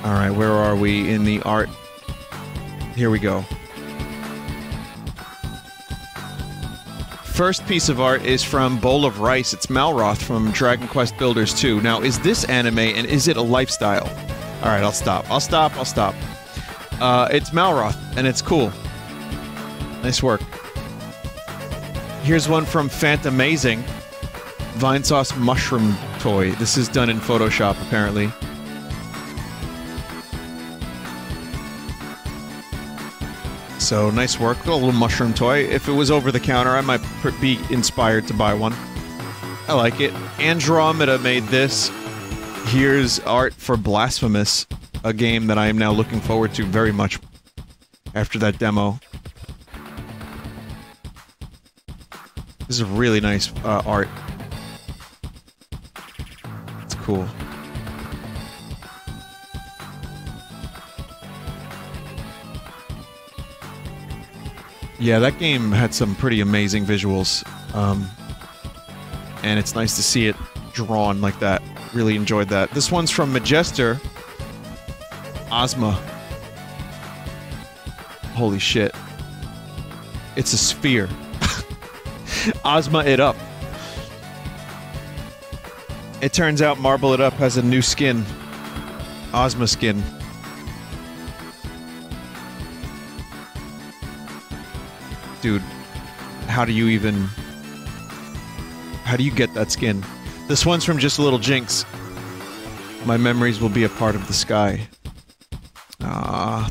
Alright, where are we in the art? Here we go. First piece of art is from Bowl of Rice. It's Malroth from Dragon Quest Builders 2. Now, is this anime and is it a lifestyle? Alright, I'll stop. I'll stop. It's Malroth, and it's cool. Nice work. Here's one from Fantamazing. Vinesauce Mushroom Toy. This is done in Photoshop, apparently. So, nice work. Got a little mushroom toy. If it was over the counter, I might be inspired to buy one. I like it. Andromeda made this. Here's art for Blasphemous, a game that I am now looking forward to very much after that demo. This is really nice art. It's cool. Yeah, that game had some pretty amazing visuals, and it's nice to see it drawn like that. Really enjoyed that. This one's from Majester. Ozma. Holy shit. It's a sphere. Ozma it up. It turns out Marble It Up has a new skin. Ozma skin. Dude, how do you get that skin? This one's from Just a Little Jinx. My memories will be a part of the sky.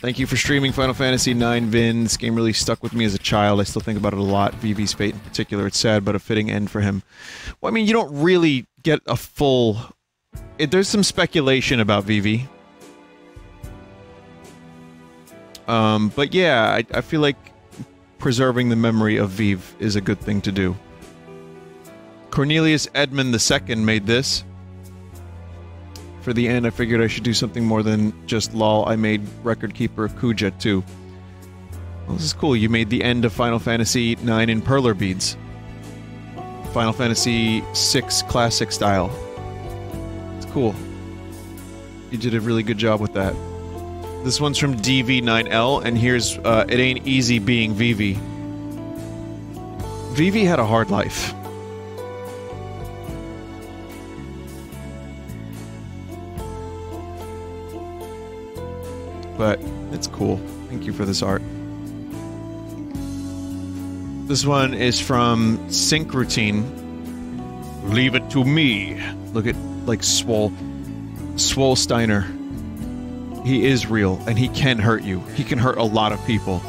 Thank you for streaming Final Fantasy IX, Vin. This game really stuck with me as a child. I still think about it a lot. Vivi's fate in particular. It's sad, but a fitting end for him. Well, I mean, you don't really get a full... there's some speculation about Vivi. But yeah, I feel like preserving the memory of Viv is a good thing to do. Cornelius Edmund II made this. For the end, I figured I should do something more than just lol. I made Record Keeper Kuja too. Well, this is cool. You made the end of Final Fantasy IX in perler beads. Final Fantasy VI classic style. It's cool. You did a really good job with that. This one's from DV9L, and here's, it ain't easy being Vivi. Vivi had a hard life. But, it's cool. Thank you for this art. This one is from Sync Routine. Leave it to me. Look at, like, Swole Steiner. He is real, and he can hurt you. He can hurt a lot of people.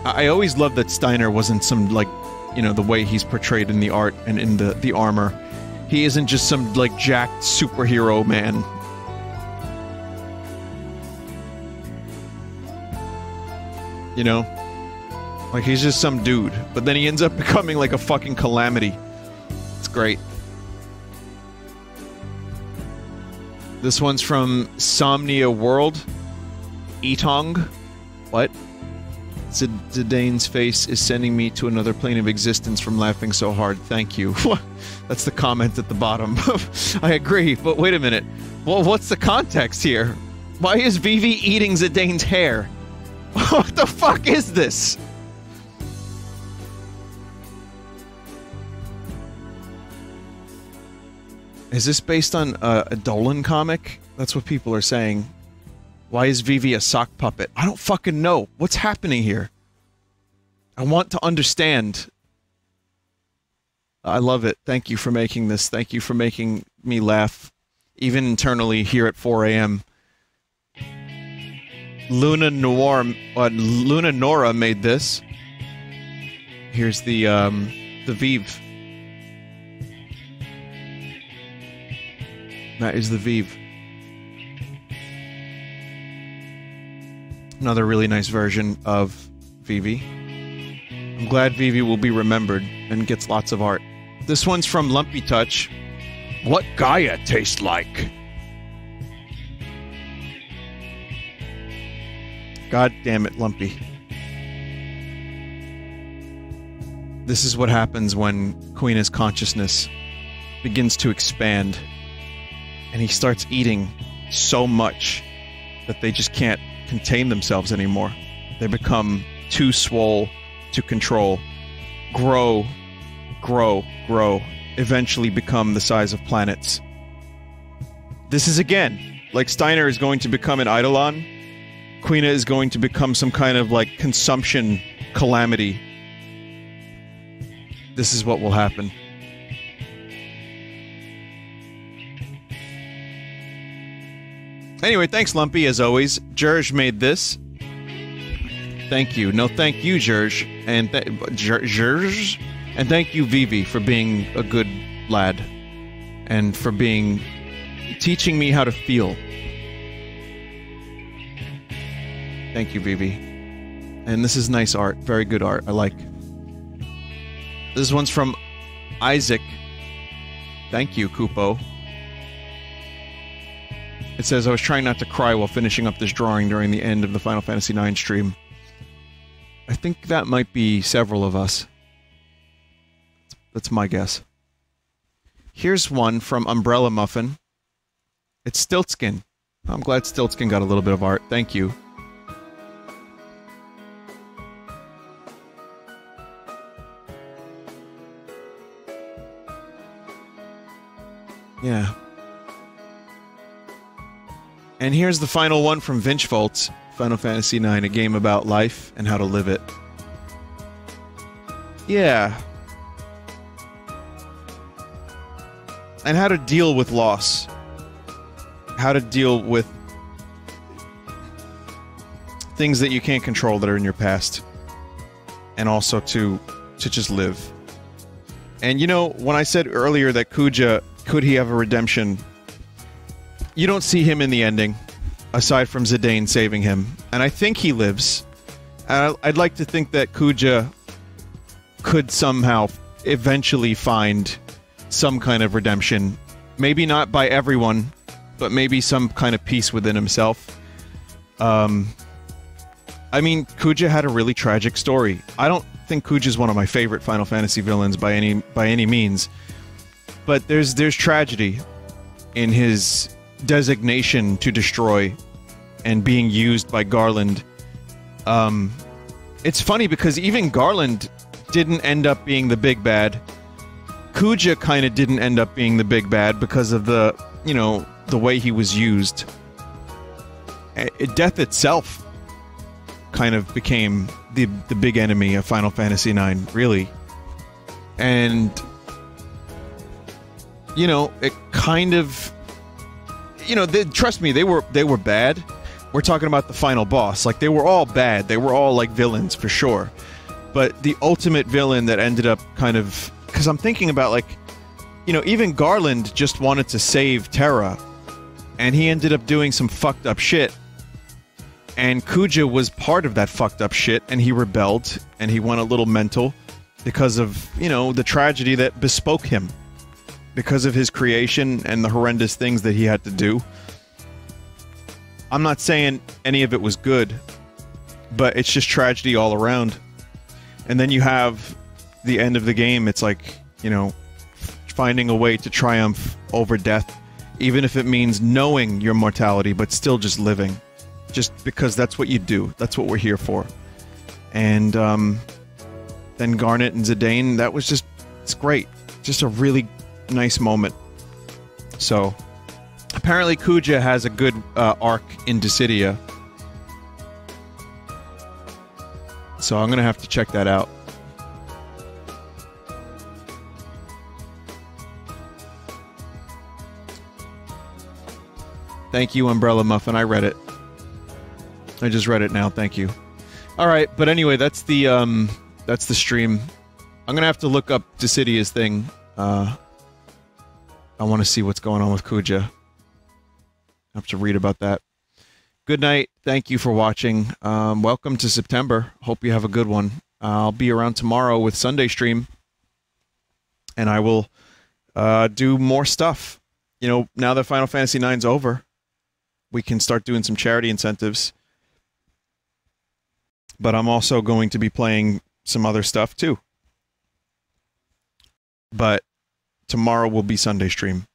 I always loved that Steiner wasn't some, like, you know, the way he's portrayed in the art and in the armor. He isn't just some, like, jacked superhero man. You know? Like, he's just some dude. But then he ends up becoming, like, a fucking calamity. It's great. This one's from Somnia World. Etong. What? Zidane's face is sending me to another plane of existence from laughing so hard. Thank you. That's the comment at the bottom. I agree, but wait a minute. Well, what's the context here? Why is Vivi eating Zidane's hair? What the fuck is this? Is this based on a Dolan comic? That's what people are saying. Why is Vivi a sock puppet? I don't fucking know. What's happening here? I want to understand. I love it. Thank you for making this. Thank you for making me laugh. Even internally here at 4 a.m. Luna Nora made this. Here's the Vive. That is the Vive. Another really nice version of Vivi. I'm glad Vivi will be remembered and gets lots of art. This one's from Lumpy Touch. What Gaia taste like? God damn it, Lumpy. This is what happens when Queen is consciousness begins to expand, and he starts eating so much that they just can't contain themselves anymore. They become too swole to control, grow, eventually become the size of planets. This is again, like Steiner is going to become an Eidolon, Quina is going to become some kind of like consumption calamity. This is what will happen. Anyway, thanks Lumpy, as always. Jerj made this. Thank you. No, thank you, Jerj. And Jerj. And thank you, Vivi, for being a good lad. And for teaching me how to feel. Thank you, Vivi. And this is nice art. Very good art. I like. This one's from Isaac. Thank you, Kupo. It says, I was trying not to cry while finishing up this drawing during the end of the Final Fantasy IX stream. I think that might be several of us. That's my guess. Here's one from Umbrella Muffin. It's Stiltskin. I'm glad Stiltskin got a little bit of art. Thank you. Yeah. And here's the final one from Vinchvoltz, Final Fantasy IX, a game about life and how to live it. Yeah. And how to deal with loss. How to deal with things that you can't control that are in your past. And also to just live. And you know, when I said earlier that Kuja, could he have a redemption? You don't see him in the ending, aside from Zidane saving him. And I think he lives. I'd like to think that Kuja could somehow eventually find some kind of redemption. Maybe not by everyone, but maybe some kind of peace within himself. I mean, Kuja had a really tragic story. I don't think Kuja's one of my favorite Final Fantasy villains by any means. But there's tragedy in his designation to destroy and being used by Garland. It's funny because even Garland didn't end up being the big bad. Kuja kind of didn't end up being the big bad because of the, you know, the way he was used. Death itself kind of became the big enemy of Final Fantasy IX, really. And you know, it kind of, you know, trust me, they were bad. We're talking about the final boss. Like, they were all bad. They were all, like, villains, for sure. But the ultimate villain that ended up kind of... Because I'm thinking about, like, you know, even Garland just wanted to save Terra. And he ended up doing some fucked up shit. And Kuja was part of that fucked up shit. And he rebelled. And he went a little mental. Because of, you know, the tragedy that bespoke him. Because of his creation and the horrendous things that he had to do. I'm not saying any of it was good, but it's just tragedy all around. And then you have the end of the game. It's like, you know, finding a way to triumph over death, even if it means knowing your mortality, but still just living. Just because that's what you do. That's what we're here for. And then Garnet and Zidane, that was just, it's great. Just a really nice moment. So... apparently Kuja has a good arc in Dissidia. So I'm gonna have to check that out. Thank you, Umbrella Muffin. I read it. I just read it now. Thank you. Alright, but anyway, that's the stream. I'm gonna have to look up Dissidia's thing. I want to see what's going on with Kuja. I have to read about that. Good night. Thank you for watching. Welcome to September. Hope you have a good one. I'll be around tomorrow with Sunday stream. And I will do more stuff. You know, now that Final Fantasy IX's over, we can start doing some charity incentives. But I'm also going to be playing some other stuff too. But tomorrow will be Sunday stream.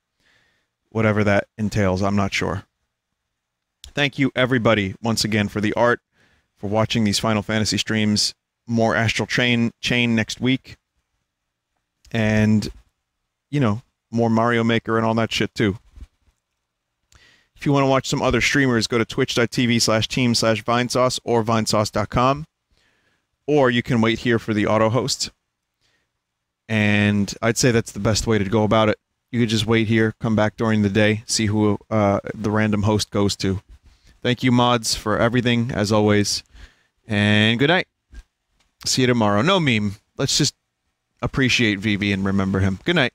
Whatever that entails, I'm not sure. Thank you, everybody, once again, for the art, for watching these Final Fantasy streams. More Astral Chain next week. And, you know, more Mario Maker and all that shit, too. If you want to watch some other streamers, go to twitch.tv/team/Vinesauce or Vinesauce.com. Or you can wait here for the auto host. And I'd say that's the best way to go about it. You could just wait here, come back during the day, see who the random host goes to. Thank you, mods, for everything, as always. And good night. See you tomorrow. No meme. Let's just appreciate Vivi and remember him. Good night.